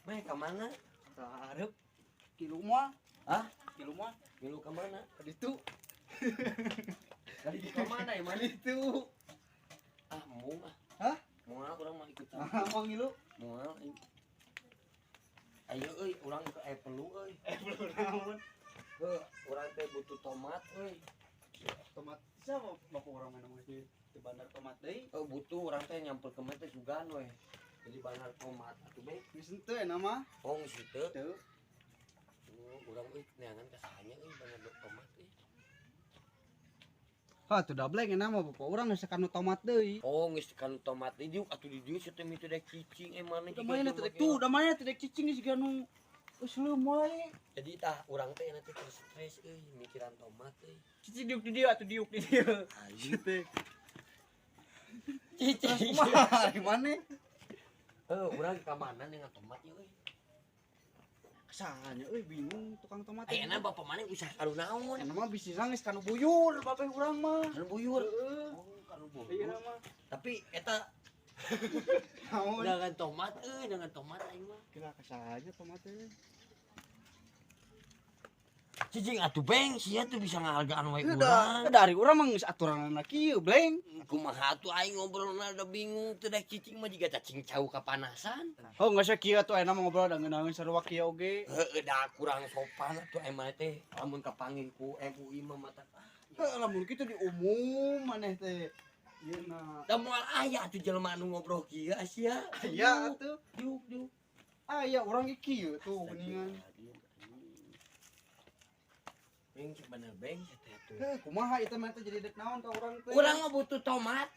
Meh ke mana? Harap kilu mah. Hah? Kilu mah. Ngilu ke mana? Ditu. Tadi di ke mana ya, mana? Ditu. Ah, mau ah. Hah? Mau orang mah ikut. Mau ngilu? Mau. Ayo euy, urang ke perlu euy. Belum naon. Urang teh butuh tomat euy. Tomat siapa bapak orang mana masih di bandar tomat deui. Butuh urang teh nyampel ke teh sugan we. Jadi bandar tomat atuh be. Geus teu eta mah. Oh, geus teu. Teu. Urang euy neangan ka sahanya euy bandar tomat euy. Hah, tuh dableng nama bapak orang geus kanu tomat deui. Oh, geus kanu tomat di diuk atuh di dieu teh mitu dek cicing mana Udah mainnya teh tuh, udah mainnya teh cicing geus ganu geus leumoy. Jadi tah urang teh nanti terus stres euy mikiran tomat euy. Cicing diuk di dieu atuh diuk di dieu. Ayo Teh. cicing. Kumaha di mana? Urang ka mana dengan tomat euy. Sahanya euy bingung tukang tomat. Ayeuna bapak mana usaha kanu naon? Eta mah bisnisna geus kanu buyur bapak urang mah. Kanu buyur. Heeh. Oh, kanu buyur. Iya mah. Tapi eta Naon? dengan tomat dengan tomat aing mah. Kira kasahanya tomat teh. Cicing atuh beng sia tuh bisa ngahargaan wae Udah, urang. dari urang mah geus aturanna kieu, Bleng. Kumaha atuh aing ngobrolna da bingung teu dek cicing mah jiga cacing cau kapanasan. Oh, geus kieu atuh ayeuna mah ngobrol dangeun-dangeun sarua kieu oge. Heeh da kurang sopan atuh emang teh lamun kapanggih ku MUI mah mata. Lamun kitu di umum maneh teh. Ieu na. Da moal aya atuh jelema anu ngobrol kieu sia. Aya atuh. Diuk. Aya urang ge kieu tuh geuningan. Beng bener beng teh atuh. Kumaha ieu mah teh jadi dek naon ka urang teh? Urang mah butuh tomat.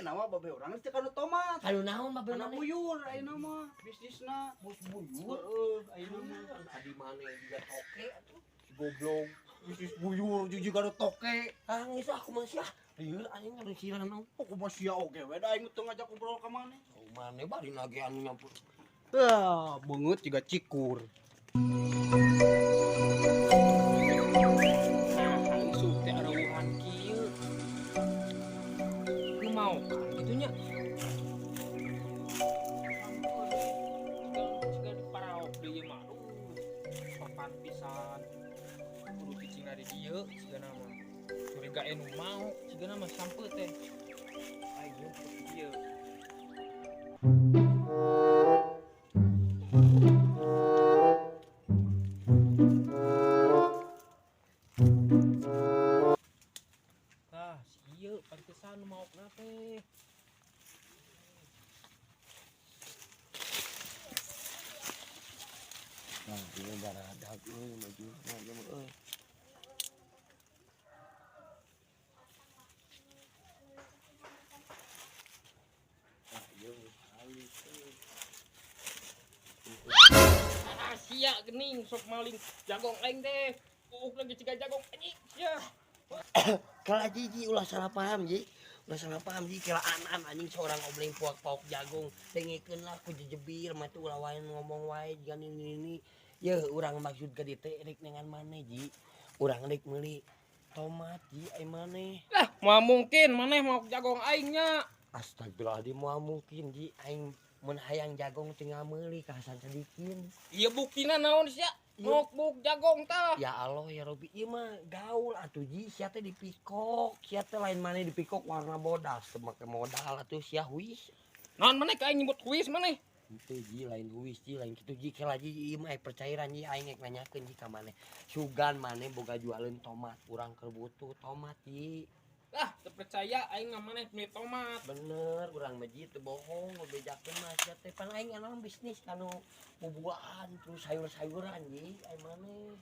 Nama babe urang teh kanu tomat. Kanu naon mah Kana bener buyur ayeuna mah bisnisna. bos buyur. Heeh, ayeuna mah. Adi mana juga toke atuh. Si goblok. Bisnis buyur juji kanu toke. Ah geus aku mah sia. Lieur anjing anu sirana. Oh, kumaha sia oge we da aing teu ngajak ngobrol ka maneh. Oh mana bari lagi anu nyampur. Beungeut juga cikur. Langsung teh ada wuhan kieu. Lu mau kan gitunya? Jika diparaok deui mah sopan pisan. Kudu cicing dari dieu cigana mah. Curiga enu mau cigana mah sampe teh. Ayo dieu. Ieu pantesan mau kenapa? Nah, ini baradak euy maju euy. Ah, ieu halus euy. Sia gening sok maling jagong aing teh. Uuk lagi ciga jagong anjing sia. Kala jiji ulah salah paham ji. Ulah salah paham ji kira anan anjing seorang obleng puak-puak jagung. Dengekeun lah ku jejebir mah teu ulah wae ngomong wae jiga ini. Yeuh urang maksud ka dieu teh rek nengan maneh ji. Urang rek meuli tomat ji ai maneh. Lah, mau mungkin maneh mau jagong aingnya. Astagfirullahaladzim moal mungkin ji aing mun hayang jagong tinggal meuli ka Hasan Sadikin. Iya buktina naon sia? Notebook jagong tah. Ya Allah ya Robi ieu mah gaul atuh ji sia teh dipikok. Sia teh lain maneh dipikok warna bodas teu make modal atuh sia huis. Naon maneh ka aing nyebut kuis maneh? Henteu ji lain huis ji lain kitu ji kela ji ieu mah percairan ji aing ngek nanyakeun ji ka maneh. Sugan maneh boga jualeun tomat urang keur butuh tomat ji. Lah, terpercaya aing maneh beli tomat. Bener urang mah ji teu bohong ngebejakeun mah sia teh pan aing anu bisnis kanu bubuaan terus sayur-sayuran ji ai maneh.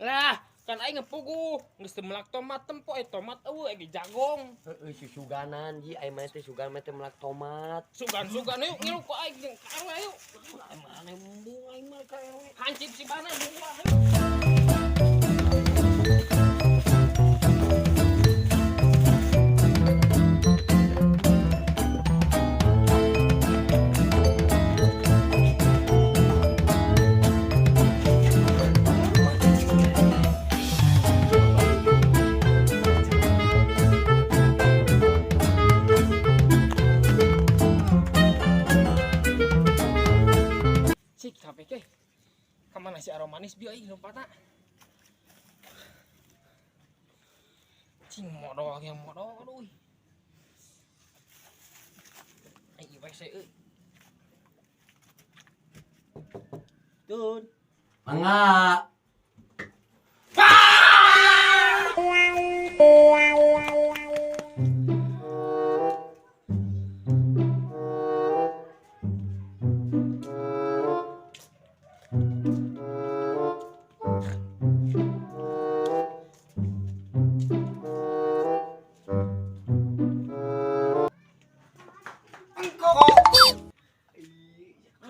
Lah, kan aing ngepuguh, geus teu melak tomat tempo tomat eueuh ge jagong. Heeh si suganan ji ai maneh teh sugan mah teh melak tomat. Sugan-sugan yuk ngilu ku aing jeung ka awe yuk. Ai maneh mumbung aing mah ka ewe. Hancip si bana buah yuk. nasi aromanis bieu euy lompatna. Cing modal yang modal aduh. Ai bae saya euy. Tun. Mangga.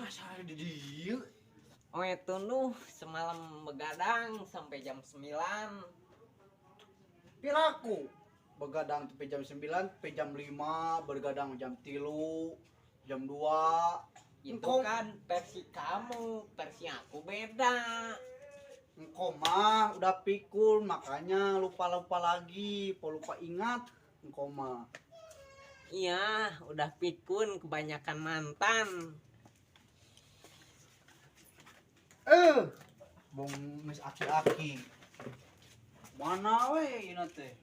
Salah di dieu. Oh itu nuh semalam begadang sampai jam 9. Piraku begadang sampai jam 9, sampai jam 5, bergadang jam 3, jam 2. Itu Engkau- kan versi kamu, versi aku beda. Engkau mah udah pikul makanya lupa-lupa lagi, lupa ingat engkau mah. Iya, udah pikun kebanyakan mantan. Bong mis aki-aki. Mana we ieu teh?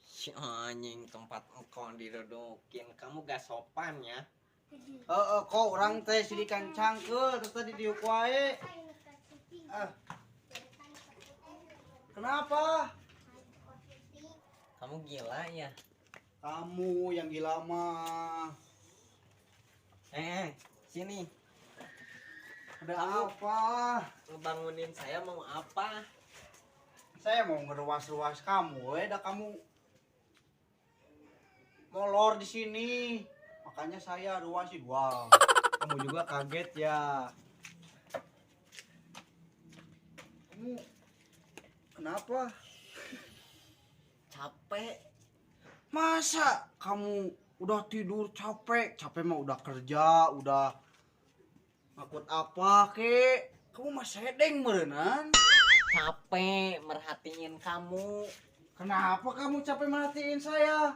Si anjing tempat engkau didudukin, kamu gak sopan ya. Kok orang teh sidikan cangkeul terus tadi diuk wae. Kenapa? Kamu gila ya. Kamu yang gila mah. Sini Ada apa? ngebangunin saya mau apa? Saya mau ngeruas-ruas kamu, dah kamu molor di sini. Makanya saya ruasin. Wow. Kamu juga kaget ya. Kamu kenapa? Capek. Masa kamu udah tidur capek? Capek mah udah kerja, udah ngakut apa kek? Kamu mah sedeng berenang. Capek merhatiin kamu. Kenapa kamu capek merhatiin saya?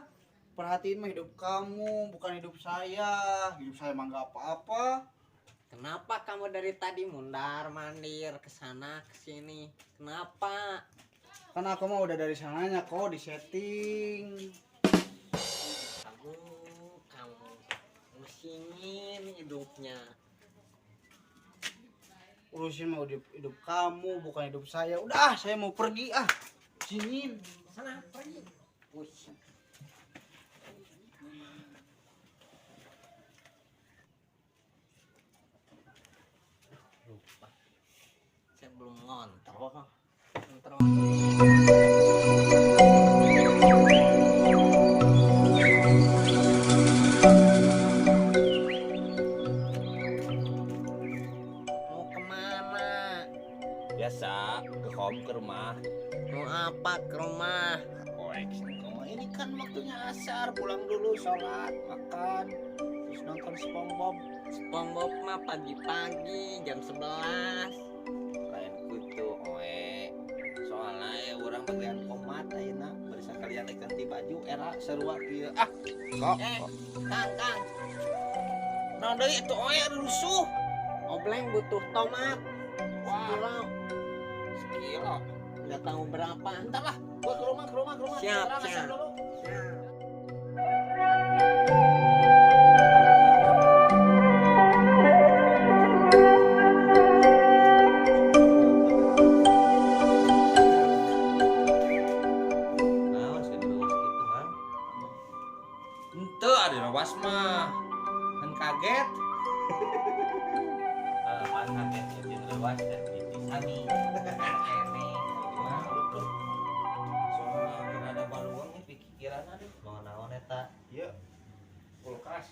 Perhatiin mah hidup kamu, bukan hidup saya. Hidup saya mah gak apa-apa. Kenapa kamu dari tadi mundar mandir kesana kesini? Kenapa? Kan aku mah udah dari sananya kok disetting. Kamu musingin hidupnya. Urusin mah hidup kamu, bukan hidup saya. Udah, saya mau pergi ah. Sini. Sana pergi. Wih. Lupa. Saya belum ngontrol. Ngontrol. Mau kemana? Biasa ke rumah. Mau apa ke rumah? Ini kan waktunya asar, pulang dulu sholat, makan, terus nonton SpongeBob. SpongeBob mah pagi-pagi jam 11. Lain kutu oe. Soalnya ya orang bagian komat ayeuna berisa kalian ganti baju era sarua kieu. Kok. Kang. Nah deui itu oe rusuh. Obleng butuh tomat. Wah, Sekilo. Nggak tahu berapa. bentar lah, gua ke rumah. Siap, Orang asar siap. dulu. Naon sih dulu gitu, Mang? Henteu ada rawas mah. Kan kaget. Pan kaget jadi rawas dan dipisani. Ini gimana lu? Soalnya kan ada baluang nih pikiran aduh. Naon eta? Ieu kulkas.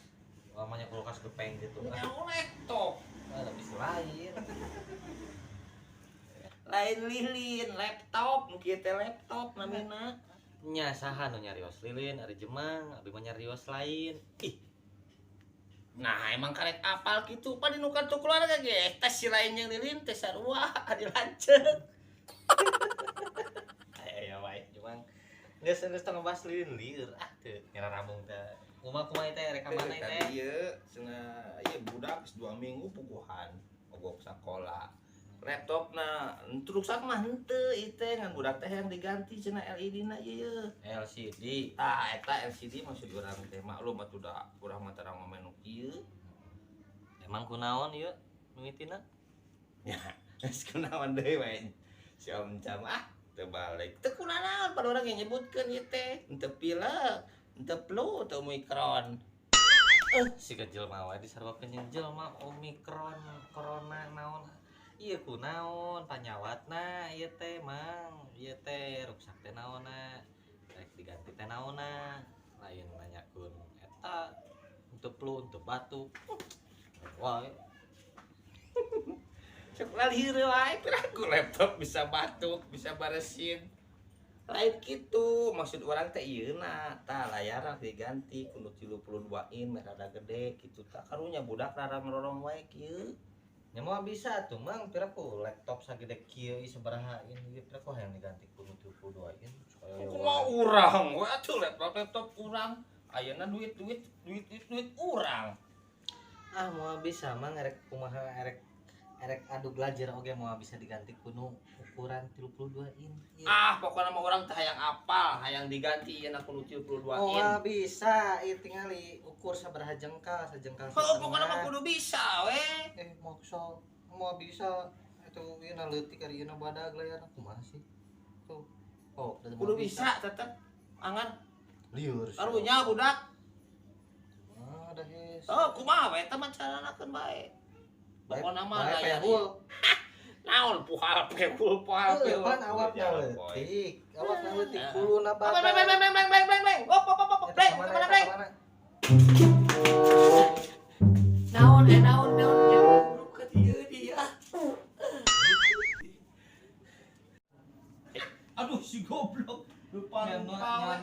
Namanya kulkas gepeng gitu kan. Laptop. Lebih lain. Lain lilin, laptop, mungkin teh laptop namina. Nya saha nu nyarios lilin, ari Jemang, abi mah nyarios lain. Ih. Nah, emang karek apal gitu, pan dinukan tuh keluarga ge. Tes si lain yang lilin teh sarua adi lanceuk. Aya wae Jemang. Geus tong ngebahas lilin lieur teu ngira rambung teh. Kumaha teh rekaman teh. Ieu cenah ieu budak geus 2 minggu puguhan. mogok sekolah. Laptop na rusak mah henteu ieu teh ngan budak teh yang diganti cenah LED na ieu. LCD. Tah eta LCD maksud urang teh maklum atuh da urang mah tarang main nu kieu. Emang kunaon ieu mimitina? Ya, geus kunaon deui we. Si Om Cam teu balik. Teu kunaon pada urang yang nyebutkeun ieu teh. Henteu pilek, henteu flu, teu Omicron. Si kecil mah wae disarwakeun jeung jelema Omicron, corona naon. Ieu kunaon panyawatna ieu teh Mang. Ieu teh rusak teh naonna? Rek diganti teh naonna? Lain nanyakeun eta untuk flu, untuk batuk. Wae. Cek lalihir wae piraku laptop bisa batuk, bisa baresin. Lain kitu, maksud orang teh ieuna tah layarna diganti kudu 32 in merada gede kitu tah karunya budak rarang rorong wae kieu. Nya moal bisa tuh Mang piraku laptop sagede kieu sabaraha ini piraku hayang diganti ku 32 in supaya Kumaha urang we atuh laptop urang. Ayeuna duit urang. Ah moal bisa Mang erek kumaha erek adu belajar oge moal bisa diganti kuno ukuran 32 in. Ah, pokoknya mah orang teh hayang apal, hayang diganti ieuna kudu 32 Oh, in. bisa ieu tingali ukur sabaraha jengkal, sajengkal Heuh, pokoknya mah kudu bisa we. Mokso moal bisa atuh ieu na leutik ari ieu na badag layarna kumaha sih? Tuh. Oh, Kudu bisa tetep. Angan liur. karunya budak. Ah, dah geus. Oh, kumaha we teh macananakeun bae. Pokona mah aya aya hul. naon puhal pehul puhal pehul. Pan awakna leutik. Awakna leutik kuluna badag. Bleng. Op. Bleng, kemana bleng? Naon buruk ke dia. Aduh si goblok. Lupa Nya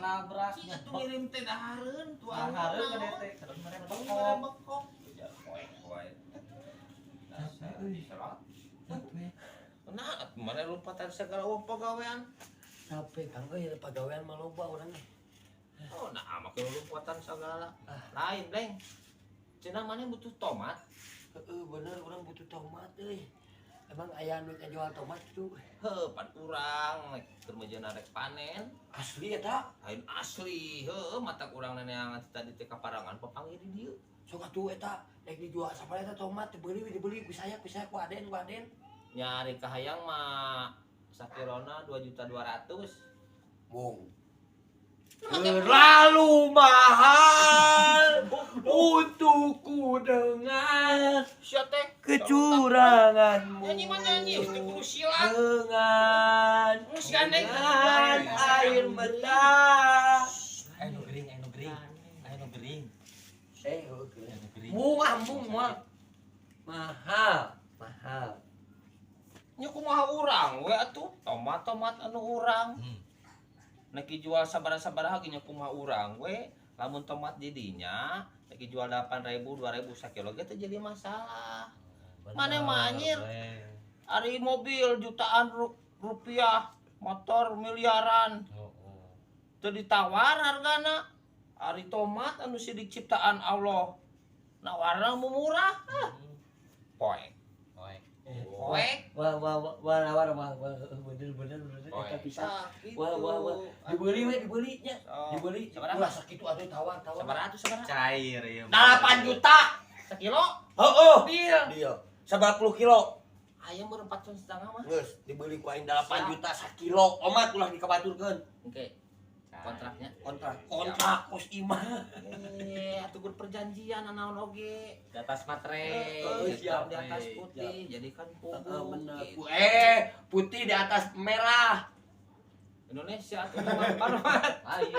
nabrak. Si atuh ngirim teh dahareun tuh. Dahareun gede teh. Terus mereka bekok. Ya poe. Dasar diserat. Nah, kemarin lompatan segala uang pegawaian. Sampai kang euy pagawean mah loba urang. Oh, nah makin lompatan segala. Lain, Bleng. Cenah mana butuh tomat? Heeh, bener urang butuh tomat euy. Emang aya nu jual tomat tuh? Heuh, pan urang keur mejeuna rek panen. Asli eta? Lain asli. Heuh, mata urang neneangan tadi teh kaparangan papanggih di dieu. Sok atuh eta rek dijual sabaraha eta tomat dibeli ku saya ku Aden. Nyari kahayang mah sakilona 2.200.000. Mung. Terlalu mahal untukku dengan Sia teh kecuranganmu. nyanyi mah nyanyi itu kudu silat. Dengan Si Gandeng. air mata. Anu gering. Mung mahal. Nya kumaha urang we atuh tomat anu urang. Nek jual sabaraha ge nya kumaha urang we lamun tomat jadinya nek jual 8.000 2.000 sakilo ge teh jadi masalah. Mane mah anjir ari mobil jutaan rupiah motor miliaran teu ditawar hargana ari tomat anu sidik ciptaan Allah nawarna murah poe Wah, bener eta bisa. Wah. Dibeli nya. Dibeli. Ulah sakitu atuh tawar. Sabaraha? Cair ya. 8 juta. Sekilo? Heeh. Deal. 90 kilo. Ayam baru 4,5 mah. Geus dibeli ku aing 8 juta sakilo. Omat ulah dikabaturkeun. Oke. Kontraknya. Kontrak kos imah. Atuh gur perjanjian anaon oge. Di atas matre. Siap. Di atas putih, jadi kan punggung. Bener. gitu. Putih di atas merah. Indonesia atuh mah. Ayo.